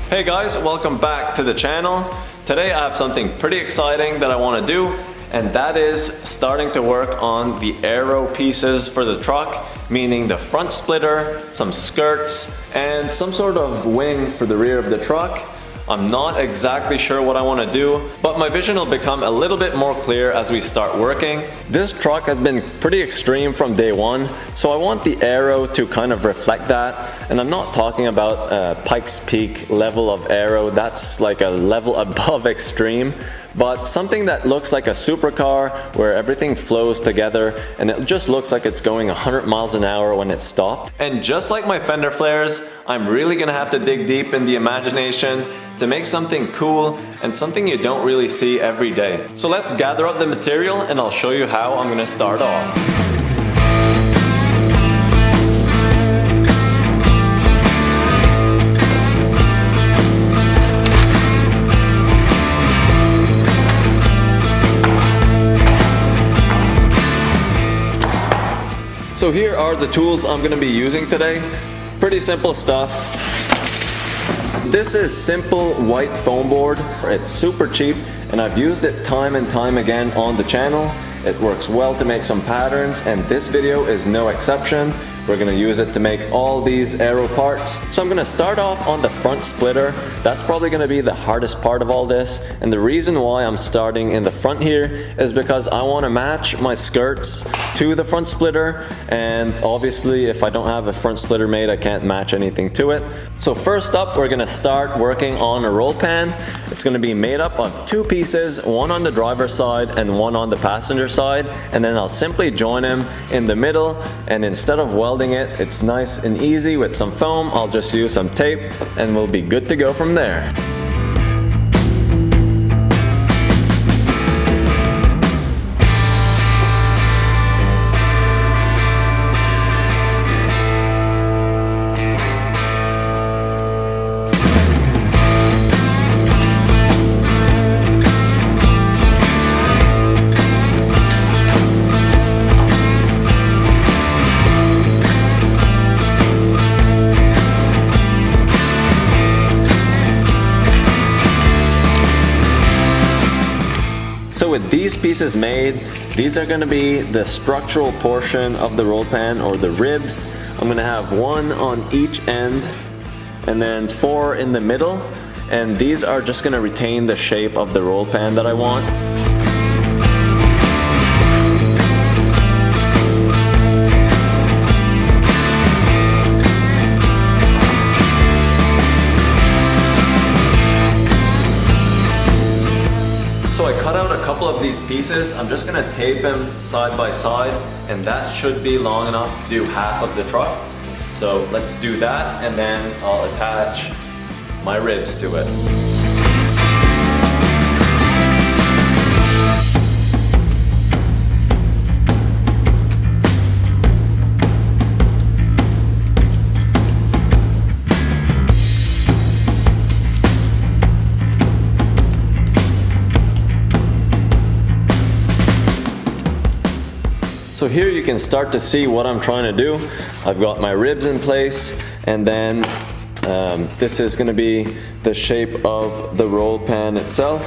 Hey guys, welcome back to the channel. Today I have something pretty exciting that I want to do, and that is starting to work on the aero pieces for the truck, meaning the front splitter, some skirts, and some sort of wing for the rear of the truck. I'm not exactly sure what I want to do, but my vision will become a little bit more clear as we start working. This truck has been pretty extreme from day one, so I want the aero to kind of reflect that. And I'm not talking about Pikes Peak level of aero, that's like a level above extreme, but something that looks like a supercar where everything flows together and it just looks like it's going 100 miles an hour when it's stopped. And just like my fender flares, I'm really gonna have to dig deep in the imagination to make something cool and something you don't really see every day. So let's gather up the material and I'll show you how I'm gonna start off. So here are the tools I'm going to be using today. Pretty simple stuff. This is simple white foam board. It's super cheap and I've used it time and time again on the channel. It works well to make some patterns and this video is no exception. We're going to use it to make all these aero parts. So I'm going to start off on the front splitter. That's probably going to be the hardest part of all this. And the reason why I'm starting in the front here is because I want to match my skirts to the front splitter. And obviously if I don't have a front splitter made, I can't match anything to it. So first up, we're going to start working on a roll pan. It's going to be made up of two pieces, one on the driver's side and one on the passenger side. And then I'll simply join them in the middle, and instead of welding it's nice and easy with some foam. I'll just use some tape and we'll be good to go from there. So with these pieces made, these are going to be the structural portion of the roll pan, or the ribs. I'm going to have one on each end and then 4 in the middle, and these are just going to retain the shape of the roll pan that I want. So I cut out a couple of these pieces. I'm just gonna tape them side by side, and that should be long enough to do half of the truck. So let's do that, and then I'll attach my ribs to it. So here you can start to see what I'm trying to do. I've got my ribs in place, and then this is going to be the shape of the roll pan itself.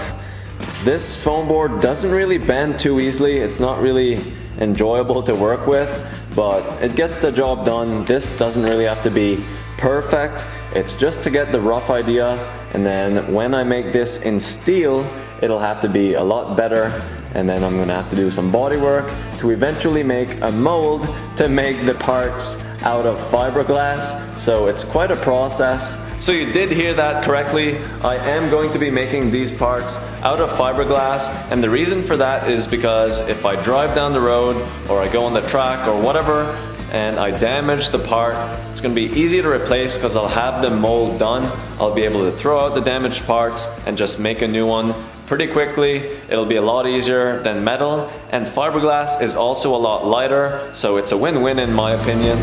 This foam board doesn't really bend too easily. It's not really enjoyable to work with, but it gets the job done. This doesn't really have to be perfect. It's just to get the rough idea, and then when I make this in steel, it'll have to be a lot better, and then I'm gonna have to do some body work to eventually make a mold to make the parts out of fiberglass. So it's quite a process. So you did hear that correctly. I am going to be making these parts out of fiberglass, and the reason for that is because if I drive down the road or I go on the track or whatever and I damage the part, it's going to be easy to replace because I'll have the mold done. I'll be able to throw out the damaged parts and just make a new one pretty quickly. It'll be a lot easier than metal, and fiberglass is also a lot lighter, so it's a win-win in my opinion.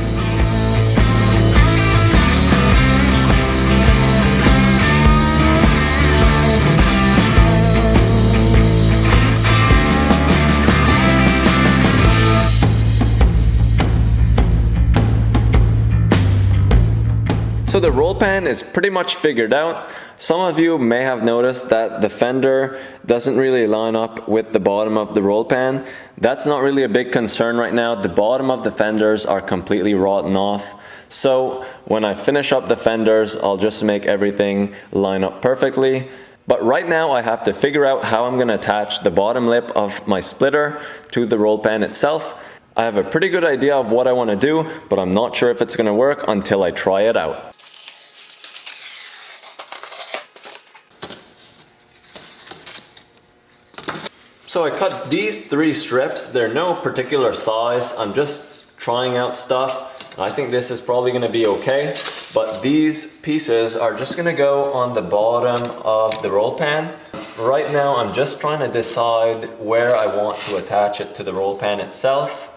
So the roll pan is pretty much figured out. Some of you may have noticed that the fender doesn't really line up with the bottom of the roll pan. That's not really a big concern right now. The bottom of the fenders are completely rotten off. So when I finish up the fenders, I'll just make everything line up perfectly. But right now I have to figure out how I'm going to attach the bottom lip of my splitter to the roll pan itself. I have a pretty good idea of what I want to do, but I'm not sure if it's going to work until I try it out. So I cut these 3 strips. They're no particular size. I'm just trying out stuff. I think this is probably going to be okay. But these pieces are just going to go on the bottom of the roll pan. Right now I'm just trying to decide where I want to attach it to the roll pan itself.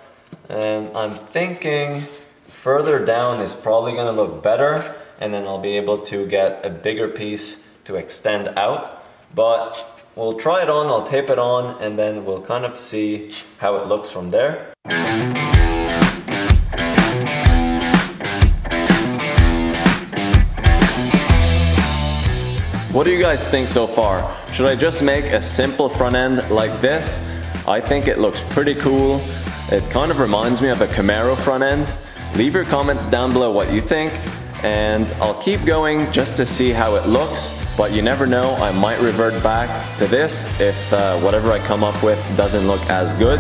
And I'm thinking further down is probably going to look better, and then I'll be able to get a bigger piece to extend out. But we'll try it on, I'll tape it on, and then we'll kind of see how it looks from there. What do you guys think so far? Should I just make a simple front end like this? I think it looks pretty cool. It kind of reminds me of a Camaro front end. Leave your comments down below what you think, and I'll keep going just to see how it looks, but you never know, I might revert back to this if whatever I come up with doesn't look as good.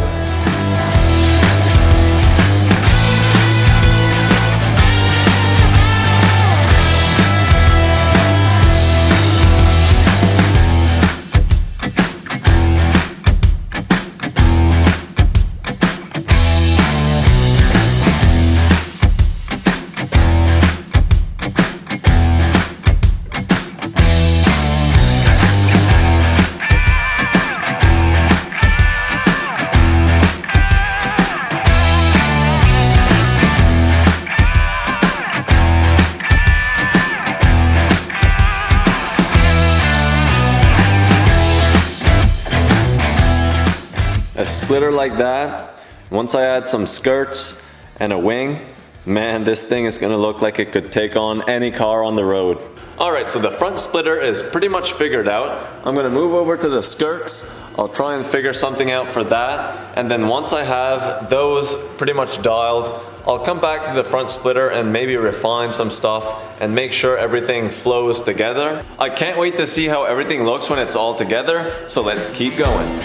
A splitter like that, once I add some skirts and a wing, man, this thing is gonna look like it could take on any car on the road. Alright, so the front splitter is pretty much figured out. I'm gonna move over to the skirts. I'll try and figure something out for that, and then once I have those pretty much dialed, I'll come back to the front splitter and maybe refine some stuff and make sure everything flows together. I can't wait to see how everything looks when it's all together, so let's keep going.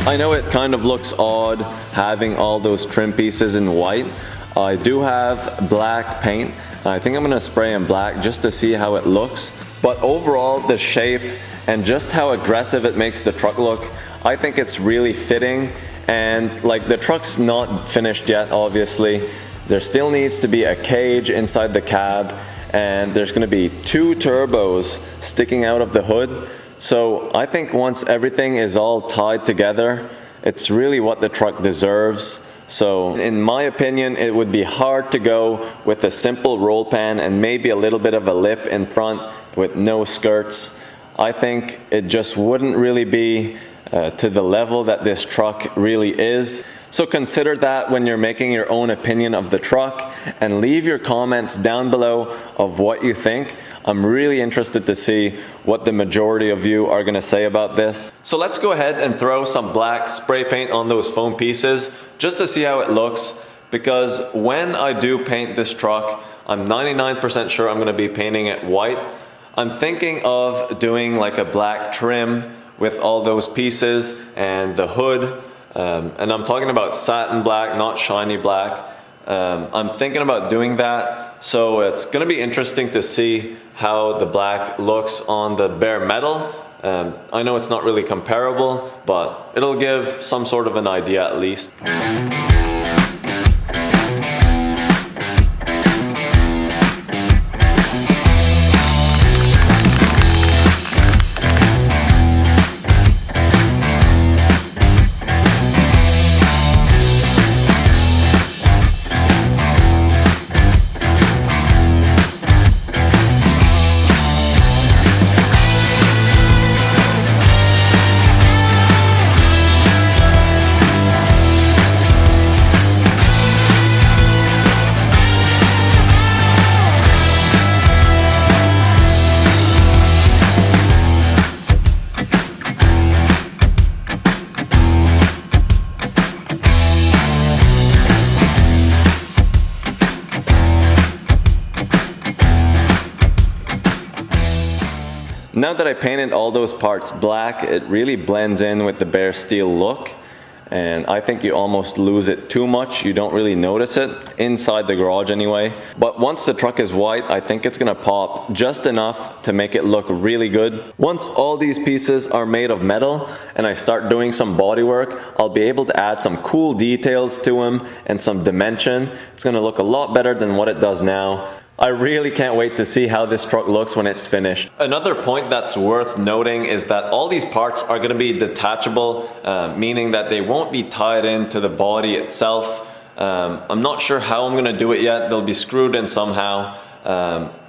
I know it kind of looks odd having all those trim pieces in white. I do have black paint, and I think I'm going to spray in black just to see how it looks. But overall, the shape and just how aggressive it makes the truck look, I think it's really fitting. And like, the truck's not finished yet, obviously. There still needs to be a cage inside the cab, and there's going to be 2 turbos sticking out of the hood. So I think once everything is all tied together, it's really what the truck deserves. So in my opinion, it would be hard to go with a simple roll pan and maybe a little bit of a lip in front with no skirts. I think it just wouldn't really be to the level that this truck really is. So consider that when you're making your own opinion of the truck, and leave your comments down below of what you think. I'm really interested to see what the majority of you are going to say about this. So let's go ahead and throw some black spray paint on those foam pieces just to see how it looks, because when I do paint this truck, I'm 99% sure I'm going to be painting it white. I'm thinking of doing like a black trim with all those pieces and the hood, and I'm talking about satin black, not shiny black. I'm thinking about doing that, so it's going to be interesting to see how the black looks on the bare metal. I know it's not really comparable, but it'll give some sort of an idea at least. Now that I painted all those parts black, it really blends in with the bare steel look, and I think you almost lose it too much. You don't really notice it, inside the garage anyway. But once the truck is white, I think it's gonna pop just enough to make it look really good. Once all these pieces are made of metal and I start doing some body work, I'll be able to add some cool details to them and some dimension. It's gonna look a lot better than what it does now. I really can't wait to see how this truck looks when it's finished. Another point that's worth noting is that all these parts are going to be detachable, meaning that they won't be tied into the body itself. I'm not sure how I'm going to do it yet. They'll be screwed in somehow.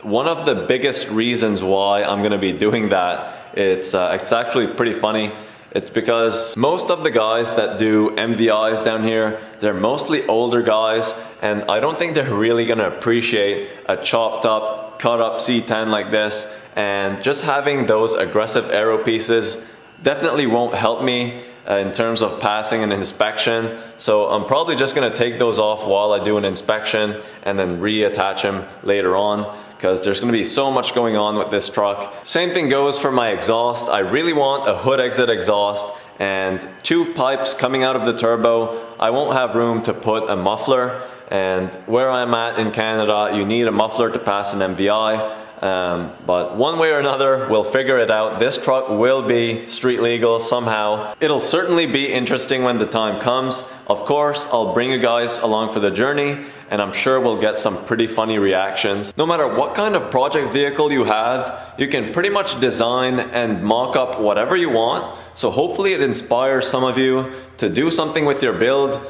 One of the biggest reasons why I'm going to be doing that, it's actually pretty funny. It's because most of the guys that do MVIs down here, they're mostly older guys, and I don't think they're really gonna appreciate a chopped up, cut up C10 like this, and just having those aggressive aero pieces definitely won't help me in terms of passing an inspection. So I'm probably just gonna take those off while I do an inspection and then reattach them later on, because there's gonna be so much going on with this truck. Same thing goes for my exhaust. I really want a hood exit exhaust and 2 pipes coming out of the turbo. I won't have room to put a muffler, and where I'm at in Canada, you need a muffler to pass an MVI. But one way or another, we'll figure it out. This truck will be street legal somehow. It'll certainly be interesting when the time comes. Of course, I'll bring you guys along for the journey, and I'm sure we'll get some pretty funny reactions. No matter what kind of project vehicle you have, you can pretty much design and mock up whatever you want. So hopefully it inspires some of you to do something with your build,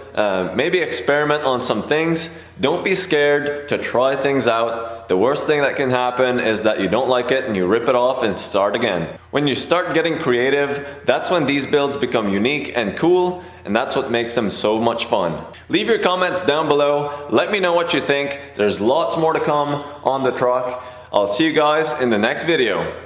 maybe experiment on some things. Don't be scared to try things out. The worst thing that can happen is that you don't like it and you rip it off and start again. When you start getting creative, that's when these builds become unique and cool, and that's what makes them so much fun. Leave your comments down below. Let me know what you think. There's lots more to come on the truck. I'll see you guys in the next video.